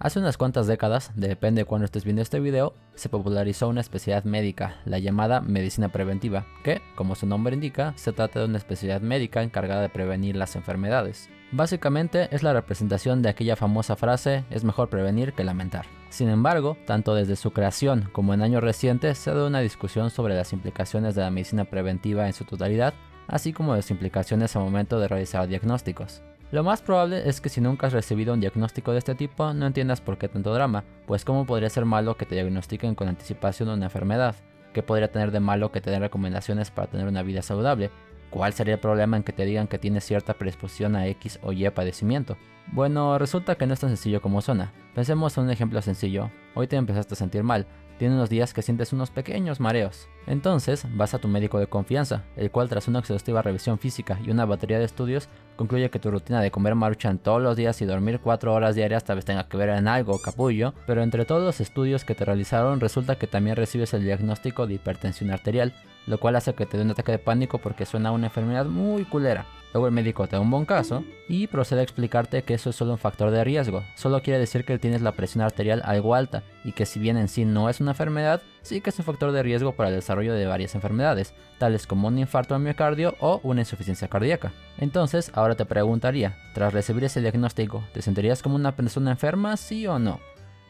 Hace unas cuantas décadas, depende de cuándo estés viendo este video, se popularizó una especialidad médica, la llamada medicina preventiva, que, como su nombre indica, se trata de una especialidad médica encargada de prevenir las enfermedades. Básicamente es la representación de aquella famosa frase, es mejor prevenir que lamentar. Sin embargo, tanto desde su creación como en años recientes se ha dado una discusión sobre las implicaciones de la medicina preventiva en su totalidad, así como las implicaciones al momento de realizar diagnósticos. Lo más probable es que si nunca has recibido un diagnóstico de este tipo, no entiendas por qué tanto drama, pues cómo podría ser malo que te diagnostiquen con anticipación una enfermedad, qué podría tener de malo que te den recomendaciones para tener una vida saludable, cuál sería el problema en que te digan que tienes cierta predisposición a X o Y padecimiento. Bueno, resulta que no es tan sencillo como suena. Pensemos en un ejemplo sencillo. Hoy te empezaste a sentir mal. Tienes unos días que sientes unos pequeños mareos. Entonces vas a tu médico de confianza, el cual tras una exhaustiva revisión física y una batería de estudios, concluye que tu rutina de comer Maruchan todos los días y dormir 4 horas diarias tal vez tenga que ver en algo, capullo, pero entre todos los estudios que te realizaron resulta que también recibes el diagnóstico de hipertensión arterial, lo cual hace que te dé un ataque de pánico porque suena a una enfermedad muy culera. Luego el médico te da un buen caso y procede a explicarte que eso es solo un factor de riesgo. Solo quiere decir que tienes la presión arterial algo alta y que si bien en sí no es una enfermedad, sí que es un factor de riesgo para el desarrollo de varias enfermedades, tales como un infarto al miocardio o una insuficiencia cardíaca. Entonces, ahora te preguntaría, tras recibir ese diagnóstico, ¿te sentirías como una persona enferma, sí o no?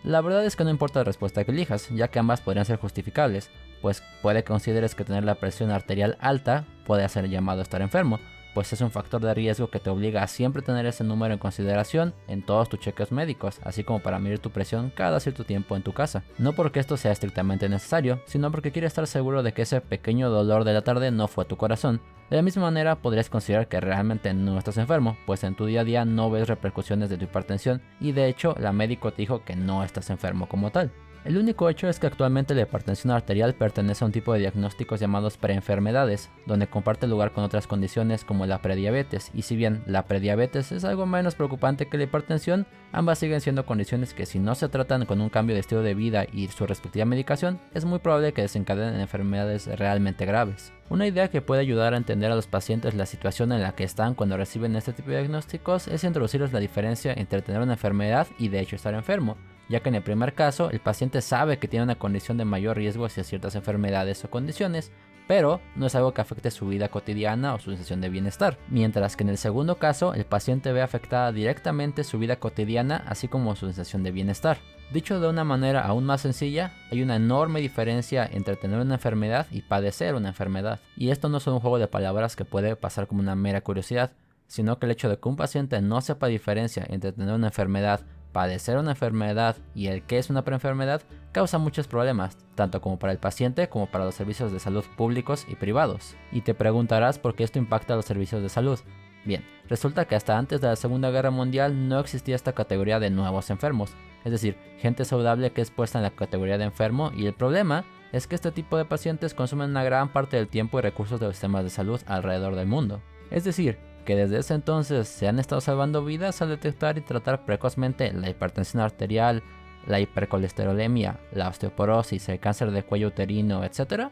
La verdad es que no importa la respuesta que elijas, ya que ambas podrían ser justificables, pues puede que consideres que tener la presión arterial alta puede ser llamado a estar enfermo, pues es un factor de riesgo que te obliga a siempre tener ese número en consideración en todos tus chequeos médicos, así como para medir tu presión cada cierto tiempo en tu casa. No porque esto sea estrictamente necesario, sino porque quieres estar seguro de que ese pequeño dolor de la tarde no fue tu corazón. De la misma manera podrías considerar que realmente no estás enfermo, pues en tu día a día no ves repercusiones de tu hipertensión y de hecho la médico te dijo que no estás enfermo como tal. El único hecho es que actualmente la hipertensión arterial pertenece a un tipo de diagnósticos llamados preenfermedades, donde comparte lugar con otras condiciones como la prediabetes, y si bien la prediabetes es algo menos preocupante que la hipertensión, ambas siguen siendo condiciones que si no se tratan con un cambio de estilo de vida y su respectiva medicación, es muy probable que desencadenen enfermedades realmente graves. Una idea que puede ayudar a entender a los pacientes la situación en la que están cuando reciben este tipo de diagnósticos es introducirles la diferencia entre tener una enfermedad y de hecho estar enfermo, ya que en el primer caso el paciente sabe que tiene una condición de mayor riesgo hacia ciertas enfermedades o condiciones, pero no es algo que afecte su vida cotidiana o su sensación de bienestar, mientras que en el segundo caso el paciente ve afectada directamente su vida cotidiana así como su sensación de bienestar. Dicho de una manera aún más sencilla, hay una enorme diferencia entre tener una enfermedad y padecer una enfermedad, y esto no es un juego de palabras que puede pasar como una mera curiosidad, sino que el hecho de que un paciente no sepa diferencia entre tener una enfermedad, padecer una enfermedad y el que es una preenfermedad causa muchos problemas, tanto como para el paciente como para los servicios de salud públicos y privados. Y te preguntarás por qué esto impacta a los servicios de salud. Bien, resulta que hasta antes de la Segunda Guerra Mundial no existía esta categoría de nuevos enfermos, es decir, gente saludable que es puesta en la categoría de enfermo, y el problema es que este tipo de pacientes consumen una gran parte del tiempo y recursos de los sistemas de salud alrededor del mundo. Es decir, que desde ese entonces se han estado salvando vidas al detectar y tratar precozmente la hipertensión arterial, la hipercolesterolemia, la osteoporosis, el cáncer de cuello uterino, etc.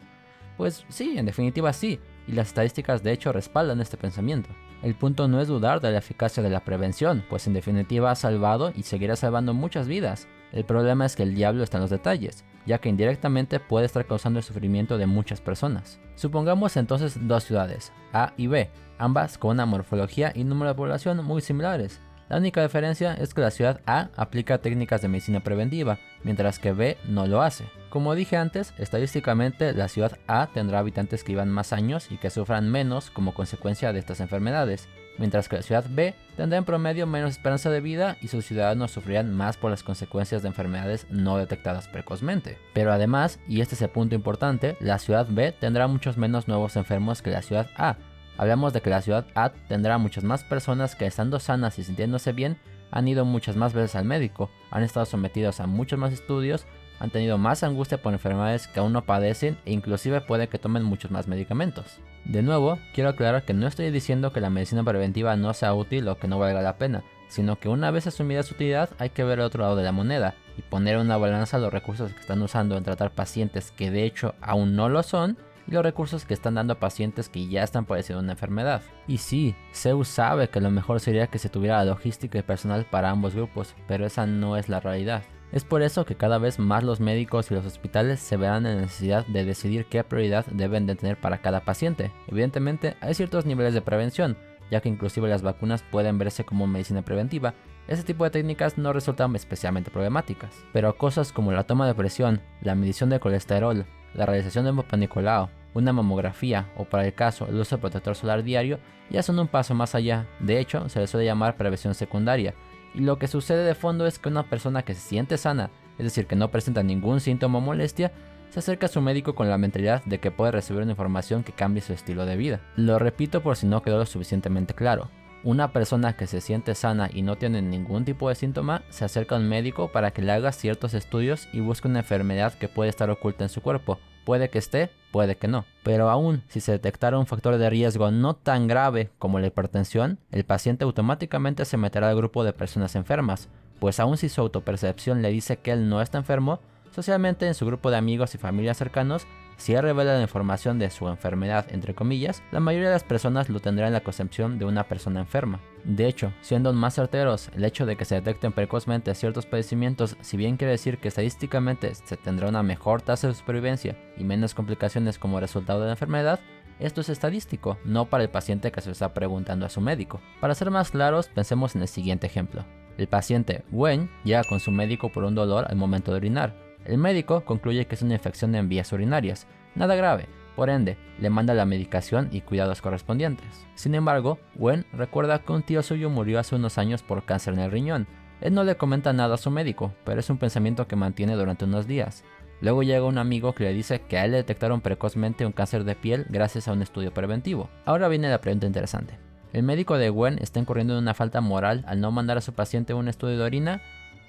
Pues sí, en definitiva sí, y las estadísticas de hecho respaldan este pensamiento. El punto no es dudar de la eficacia de la prevención, pues en definitiva ha salvado y seguirá salvando muchas vidas. El problema es que el diablo está en los detalles, ya que indirectamente puede estar causando el sufrimiento de muchas personas. Supongamos entonces dos ciudades, A y B, ambas con una morfología y número de población muy similares. La única diferencia es que la ciudad A aplica técnicas de medicina preventiva, mientras que B no lo hace. Como dije antes, estadísticamente la ciudad A tendrá habitantes que vivan más años y que sufran menos como consecuencia de estas enfermedades, mientras que la ciudad B tendrá en promedio menos esperanza de vida y sus ciudadanos sufrirán más por las consecuencias de enfermedades no detectadas precozmente. Pero además, y este es el punto importante, la ciudad B tendrá muchos menos nuevos enfermos que la ciudad A. Hablamos de que la ciudad A tendrá muchas más personas que, estando sanas y sintiéndose bien, han ido muchas más veces al médico, han estado sometidos a muchos más estudios, han tenido más angustia por enfermedades que aún no padecen e inclusive puede que tomen muchos más medicamentos. De nuevo, quiero aclarar que no estoy diciendo que la medicina preventiva no sea útil o que no valga la pena, sino que una vez asumida su utilidad hay que ver el otro lado de la moneda y poner en una balanza los recursos que están usando en tratar pacientes que de hecho aún no lo son y los recursos que están dando a pacientes que ya están padeciendo una enfermedad. Y sí, Zeus sabe que lo mejor sería que se tuviera la logística y personal para ambos grupos, pero esa no es la realidad. Es por eso que cada vez más los médicos y los hospitales se verán en la necesidad de decidir qué prioridad deben de tener para cada paciente. Evidentemente, hay ciertos niveles de prevención, ya que inclusive las vacunas pueden verse como medicina preventiva. Ese tipo de técnicas no resultan especialmente problemáticas, pero cosas como la toma de presión, la medición de colesterol, la realización de un Papa Nicolau, una mamografía o para el caso el uso de protector solar diario ya son un paso más allá. De hecho, se les suele llamar prevención secundaria. Y lo que sucede de fondo es que una persona que se siente sana, es decir, que no presenta ningún síntoma o molestia, se acerca a su médico con la mentalidad de que puede recibir una información que cambie su estilo de vida. Lo repito por si no quedó lo suficientemente claro. Una persona que se siente sana y no tiene ningún tipo de síntoma se acerca a un médico para que le haga ciertos estudios y busque una enfermedad que puede estar oculta en su cuerpo. Puede que esté, puede que no. Pero aún si se detectara un factor de riesgo no tan grave como la hipertensión, el paciente automáticamente se meterá al grupo de personas enfermas, pues aun si su autopercepción le dice que él no está enfermo, socialmente en su grupo de amigos y familias cercanos, si él revela la información de su enfermedad, entre comillas, la mayoría de las personas lo tendrán en la concepción de una persona enferma. De hecho, siendo más certeros, el hecho de que se detecten precozmente ciertos padecimientos, si bien quiere decir que estadísticamente se tendrá una mejor tasa de supervivencia y menos complicaciones como resultado de la enfermedad, esto es estadístico, no para el paciente que se está preguntando a su médico. Para ser más claros, pensemos en el siguiente ejemplo. El paciente Wen llega con su médico por un dolor al momento de orinar. El médico concluye que es una infección en vías urinarias, nada grave, por ende, le manda la medicación y cuidados correspondientes. Sin embargo, Wen recuerda que un tío suyo murió hace unos años por cáncer en el riñón. Él no le comenta nada a su médico, pero es un pensamiento que mantiene durante unos días. Luego llega un amigo que le dice que a él le detectaron precozmente un cáncer de piel gracias a un estudio preventivo. Ahora viene la pregunta interesante. ¿El médico de Wen está incurriendo en una falta moral al no mandar a su paciente un estudio de orina?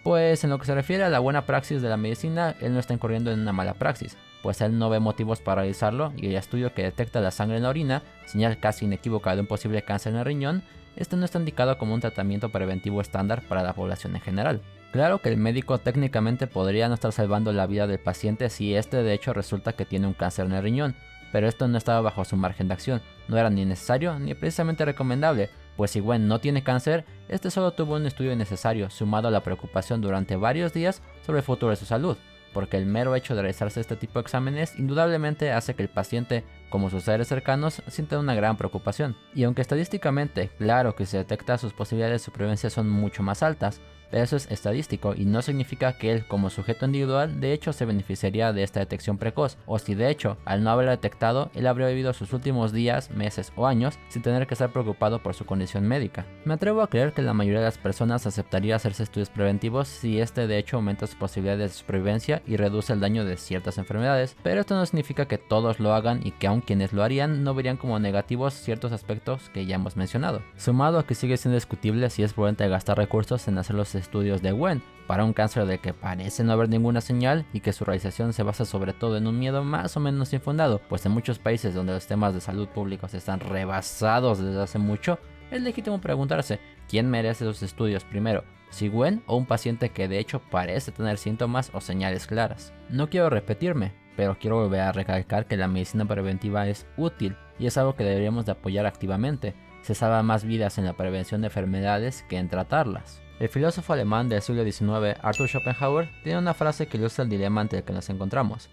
Pues en lo que se refiere a la buena praxis de la medicina, él no está incurriendo en una mala praxis, pues él no ve motivos para realizarlo y el estudio que detecta la sangre en la orina, señal casi inequívoca de un posible cáncer en el riñón, este no está indicado como un tratamiento preventivo estándar para la población en general. Claro que el médico técnicamente podría no estar salvando la vida del paciente si este de hecho resulta que tiene un cáncer en el riñón, pero esto no estaba bajo su margen de acción, no era ni necesario ni precisamente recomendable, pues si Wen no tiene cáncer, este solo tuvo un estudio innecesario sumado a la preocupación durante varios días sobre el futuro de su salud, porque el mero hecho de realizarse este tipo de exámenes indudablemente hace que el paciente, como sus seres cercanos, sientan una gran preocupación. Y aunque estadísticamente, claro que se detecta sus posibilidades de supervivencia son mucho más altas, pero eso es estadístico y no significa que él como sujeto individual de hecho se beneficiaría de esta detección precoz, o si de hecho al no haberla detectado él habría vivido sus últimos días, meses o años sin tener que estar preocupado por su condición médica. Me atrevo a creer que la mayoría de las personas aceptaría hacerse estudios preventivos si este de hecho aumenta sus posibilidades de supervivencia y reduce el daño de ciertas enfermedades, pero esto no significa que todos lo hagan y que aun quienes lo harían no verían como negativos ciertos aspectos que ya hemos mencionado. Sumado a que sigue siendo discutible si es prudente gastar recursos en hacer los estudios de Wen para un cáncer del que parece no haber ninguna señal y que su realización se basa sobre todo en un miedo más o menos infundado, pues en muchos países donde los temas de salud públicos están rebasados desde hace mucho, es legítimo preguntarse quién merece los estudios primero, si Wen o un paciente que de hecho parece tener síntomas o señales claras. No quiero repetirme, pero quiero volver a recalcar que la medicina preventiva es útil y es algo que deberíamos de apoyar activamente. Se salvan más vidas en la prevención de enfermedades que en tratarlas. El filósofo alemán del siglo XIX, Arthur Schopenhauer, tiene una frase que ilustra el dilema ante el que nos encontramos.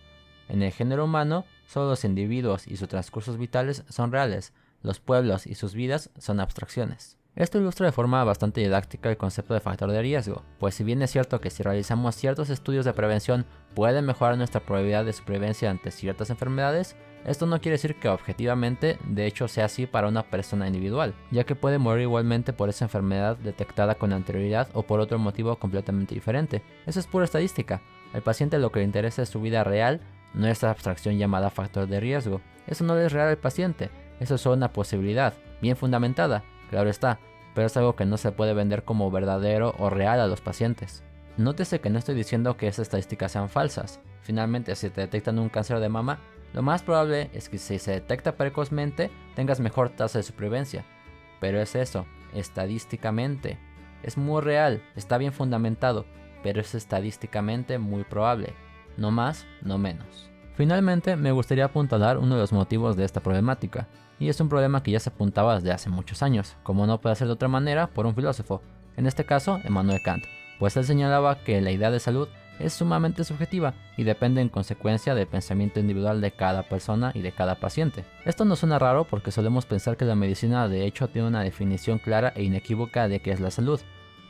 En el género humano, solo los individuos y sus transcursos vitales son reales, los pueblos y sus vidas son abstracciones. Esto ilustra de forma bastante didáctica el concepto de factor de riesgo, pues si bien es cierto que si realizamos ciertos estudios de prevención pueden mejorar nuestra probabilidad de supervivencia ante ciertas enfermedades, esto no quiere decir que objetivamente de hecho sea así para una persona individual, ya que puede morir igualmente por esa enfermedad detectada con anterioridad o por otro motivo completamente diferente. Eso es pura estadística. Al paciente lo que le interesa es su vida real, no esta abstracción llamada factor de riesgo. Eso no es real al paciente, eso es solo una posibilidad, bien fundamentada, claro está, pero es algo que no se puede vender como verdadero o real a los pacientes. Nótese que no estoy diciendo que esas estadísticas sean falsas. Finalmente, si te detectan un cáncer de mama, lo más probable es que si se detecta precozmente tengas mejor tasa de supervivencia. Pero es eso, estadísticamente. Es muy real, está bien fundamentado, pero es estadísticamente muy probable. No más, no menos. Finalmente, me gustaría apuntalar uno de los motivos de esta problemática, y es un problema que ya se apuntaba desde hace muchos años, como no puede ser de otra manera, por un filósofo, en este caso Immanuel Kant, pues él señalaba que la idea de salud es sumamente subjetiva y depende en consecuencia del pensamiento individual de cada persona y de cada paciente. Esto no suena raro porque solemos pensar que la medicina de hecho tiene una definición clara e inequívoca de qué es la salud.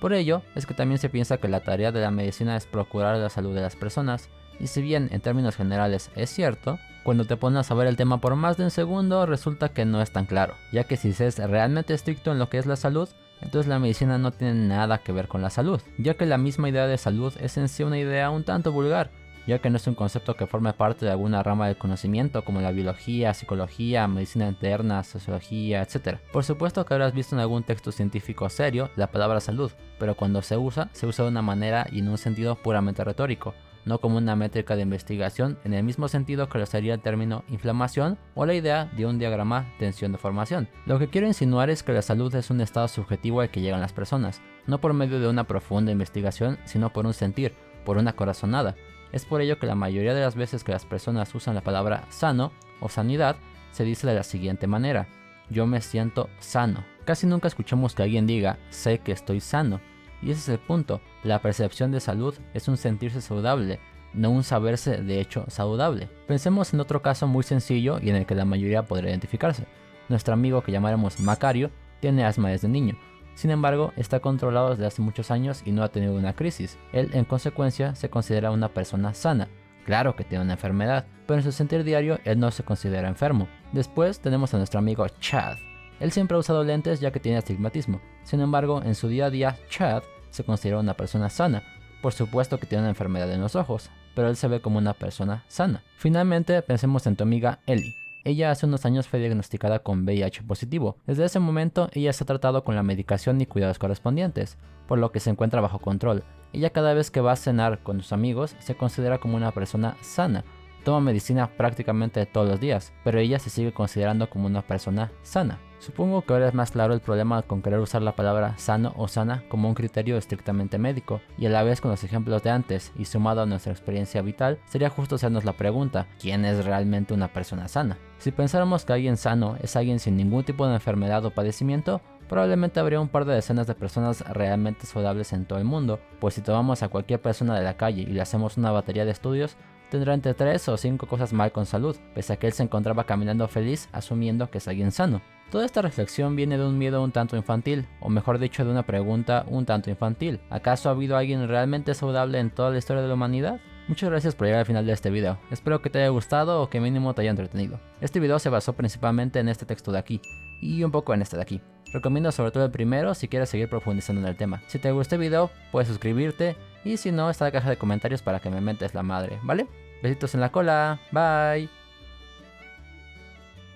Por ello, es que también se piensa que la tarea de la medicina es procurar la salud de las personas, y si bien en términos generales es cierto, cuando te pones a saber el tema por más de un segundo resulta que no es tan claro, ya que si se es realmente estricto en lo que es la salud, entonces la medicina no tiene nada que ver con la salud, ya que la misma idea de salud es en sí una idea un tanto vulgar, ya que no es un concepto que forme parte de alguna rama del conocimiento como la biología, psicología, medicina interna, sociología, etc. Por supuesto que habrás visto en algún texto científico serio la palabra salud, pero cuando se usa de una manera y en un sentido puramente retórico, no como una métrica de investigación en el mismo sentido que lo sería el término inflamación o la idea de un diagrama tensión-deformación. Lo que quiero insinuar es que la salud es un estado subjetivo al que llegan las personas, no por medio de una profunda investigación, sino por un sentir, por una corazonada. Es por ello que la mayoría de las veces que las personas usan la palabra sano o sanidad, se dice de la siguiente manera: yo me siento sano. Casi nunca escuchamos que alguien diga sé que estoy sano. Y ese es el punto, la percepción de salud es un sentirse saludable, no un saberse de hecho saludable. Pensemos en otro caso muy sencillo y en el que la mayoría podrá identificarse. Nuestro amigo que llamaremos Macario tiene asma desde niño, sin embargo está controlado desde hace muchos años y no ha tenido una crisis. Él en consecuencia se considera una persona sana. Claro que tiene una enfermedad, pero en su sentir diario él no se considera enfermo. Después tenemos a nuestro amigo Chad. Él siempre ha usado lentes ya que tiene astigmatismo. Sin embargo, en su día a día, Chad se considera una persona sana. Por supuesto que tiene una enfermedad en los ojos, pero él se ve como una persona sana. Finalmente, pensemos en tu amiga Ellie. Ella hace unos años fue diagnosticada con VIH positivo. Desde ese momento, ella se ha tratado con la medicación y cuidados correspondientes, por lo que se encuentra bajo control. Ella cada vez que va a cenar con sus amigos, se considera como una persona sana. Toma medicina prácticamente todos los días, pero ella se sigue considerando como una persona sana. Supongo que ahora es más claro el problema con querer usar la palabra sano o sana como un criterio estrictamente médico, y a la vez con los ejemplos de antes y sumado a nuestra experiencia vital, sería justo hacernos la pregunta, ¿quién es realmente una persona sana? Si pensáramos que alguien sano es alguien sin ningún tipo de enfermedad o padecimiento, probablemente habría un par de decenas de personas realmente saludables en todo el mundo, pues si tomamos a cualquier persona de la calle y le hacemos una batería de estudios, tendrá entre 3 o 5 cosas mal con salud, pese a que él se encontraba caminando feliz asumiendo que es alguien sano. Toda esta reflexión viene de un miedo un tanto infantil, o mejor dicho de una pregunta un tanto infantil. ¿Acaso ha habido alguien realmente saludable en toda la historia de la humanidad? Muchas gracias por llegar al final de este video, espero que te haya gustado o que mínimo te haya entretenido. Este video se basó principalmente en este texto de aquí, y un poco en este de aquí. Recomiendo sobre todo el primero si quieres seguir profundizando en el tema. Si te gustó el video, puedes suscribirte, y si no, está la caja de comentarios para que me mentes la madre, ¿vale? Besitos en la cola, bye.